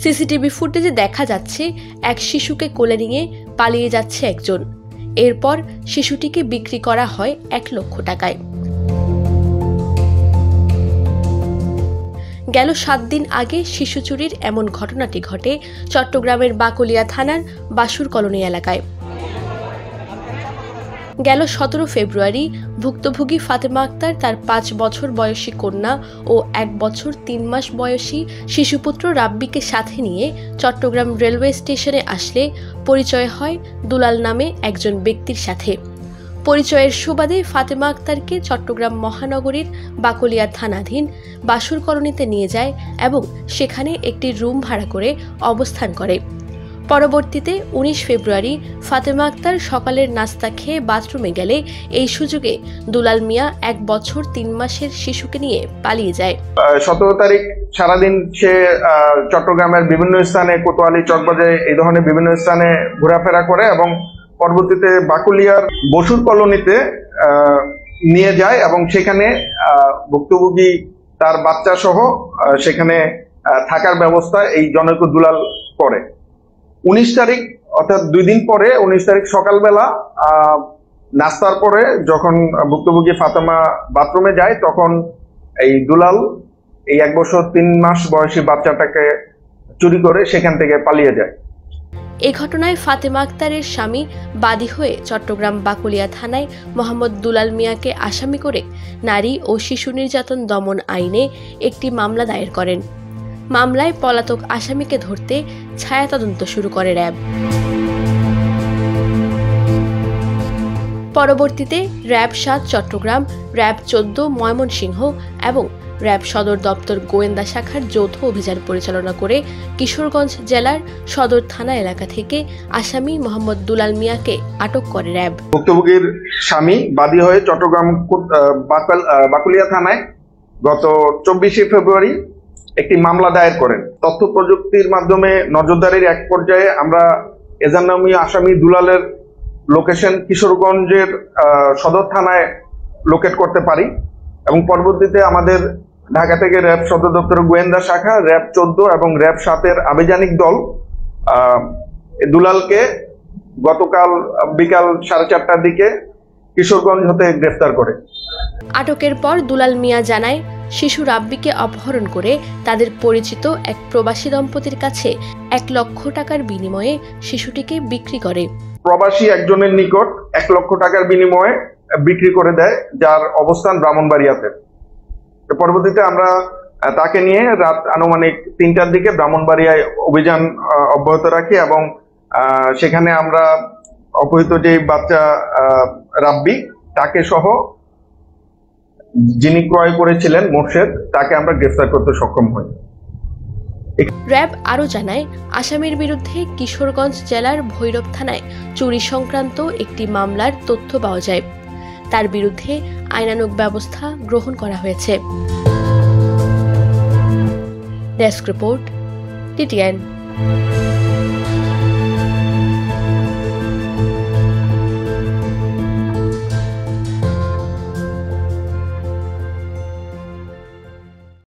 CCTV ফুটেজে দেখা যাচ্ছে এক শিশুকে কোলে নিয়ে পালিয়ে যাচ্ছে একজন। এরপর শিশুটিকে বিক্রি করা হয় 1 লক্ষ টাকায়। গেল 7 দিন আগে শিশু চুরির এমন ঘটনাটি ঘটে চট্টগ্রামের বাকলিয়া থানার বাসুর কলোনি এলাকায়। গেল 17 ফেব্রুয়ারি ভুক্তভোগী ফাতেমা আক্তার তার 5 বছর বয়সী কন্যা ও 1 বছর 3 মাস বয়সী শিশুপুত্র রাব্বিকে সাথে নিয়ে চট্টগ্রাম রেলওয়ে স্টেশনে আসলে পরিচয় হয় দুলাল নামে একজন ব্যক্তির সাথে। পরিচয়ের সুবাদে ফাতেমা আক্তারকে চট্টগ্রাম মহানগরীর বাকলিয়া থানাধীন বাসুর কলোনিতে নিয়ে যায় এবং সেখানে একটি রুম ভাড়া করে অবস্থান করে। পরবর্তীতে 19 ফেব্রুয়ারি ফাতেমা আক্তার সকালের নাস্তা খেয়ে বাথরুমে গেলে এই সুযোগে দুলাল মিয়া 1 বছর 3 মাসের শিশুকে নিয়ে পালিয়ে যায়। 17 তারিখ সারাদিন সে চট্টগ্রামের বিভিন্ন স্থানে, কোতোয়ালি, চকবাজারে এই ধরনের বিভিন্ন স্থানে ঘোরাফেরা করে এবং পরবর্তীতে বাকুলিয়ার বসুর কলোনিতে নিয়ে যায় এবং সেখানে ভুক্তভোগী তার বাচ্চা সহ সেখানে থাকার ব্যবস্থা এই জনৈক দুলাল করে। 19 তারিখ অর্থাৎ 2 দিন পরে 19 তারিখ সকালবেলা নাস্তার পরে যখন ভুক্তভোগী ফাতেমা বাথরুমে যায় তখন এই দুলাল এই 1 বছর 3 মাস বয়সী বাচ্চাটাকে চুরি করে সেখান থেকে পালিয়ে যায়। এ ঘটনায় ফাতেমা আক্তারের স্বামী বাদী হয়ে চট্টগ্রাম বাকলিয়া থানায় মোহাম্মদ দুলাল মিয়াকে আসামি করে নারী ও শিশু নির্যাতন দমন আইনে একটি মামলা দায়ের করেন। মামলায় পলাতক আসামিকে ধরতে ছায়া তদন্ত শুরু করে র্যাব। পরবর্তীতে র্যাব 7 চট্টগ্রাম, র্যাব 14 ময়মনসিংহ এবং র্যাব সদর দপ্তর গোয়েন্দা শাখার যৌথ অভিযান পরিচালনা করে কিশোরগঞ্জ জেলার সদর থানা এলাকা থেকে আসামি মোহাম্মদ দুলাল মিয়াকে আটক করে র্যাব। ভুক্তভোগীর স্বামী বাদী হয়ে চট্টগ্রাম বাকুলিয়া থানায় গত 24 ফেব্রুয়ারি একটি মামলা দায়ের করেন। তথ্য প্রযুক্তির মাধ্যমে নজরদারির এক পর্যায়ে আমরা এজাহারনামীয় আসামি দুলালের লোকেশন কিশোরগঞ্জের সদর থানায় লোকেট করতে পারি এবং পরবর্তীতে আমাদের ঢাকা থেকে র্যাব সদর দপ্তরের গোয়েন্দা শাখা, র্যাব 14 এবং র্যাব 7-এর আভিযানিক দল দুলালকে গতকাল বিকাল 4:30টার দিকে কিশোরগঞ্জ হতে গ্রেফতার করে। আটকের পর দুলাল মিয়া জানায়, শিশু রাব্বিকে অপহরণ করে তাদের পরিচিত এক প্রবাসী দম্পতির কাছে 1 লক্ষ টাকার বিনিময়ে শিশুটিকে বিক্রি করে। প্রবাসী একজনের নিকট 1 লক্ষ টাকার বিনিময়ে বিক্রি করে দেয়, যার অবস্থান ব্রাহ্মণবাড়িয়াতে। পরবর্তীতে আমরা তাকে নিয়ে রাত আনুমানিক 3টার দিকে ব্রাহ্মণবাড়িয়ায় অভিযান অব্যাহত রাখি এবং সেখানে আমরা অপহৃত যে বাচ্চা রাব্বি তাকে সহ যিনি ক্রয় করেছিলেন মোর্শেদ, তাকে আমরা গ্রেফতার করতে সক্ষম হই। র্যাব আরও জানায়, আসামির বিরুদ্ধে কিশোরগঞ্জ জেলার ভৈরব থানায় চুরি সংক্রান্ত একটি মামলার তথ্য পাওয়া যায়। তার বিরুদ্ধে আইনানুগ ব্যবস্থা গ্রহণ করা হয়েছে। Desk report, TTN।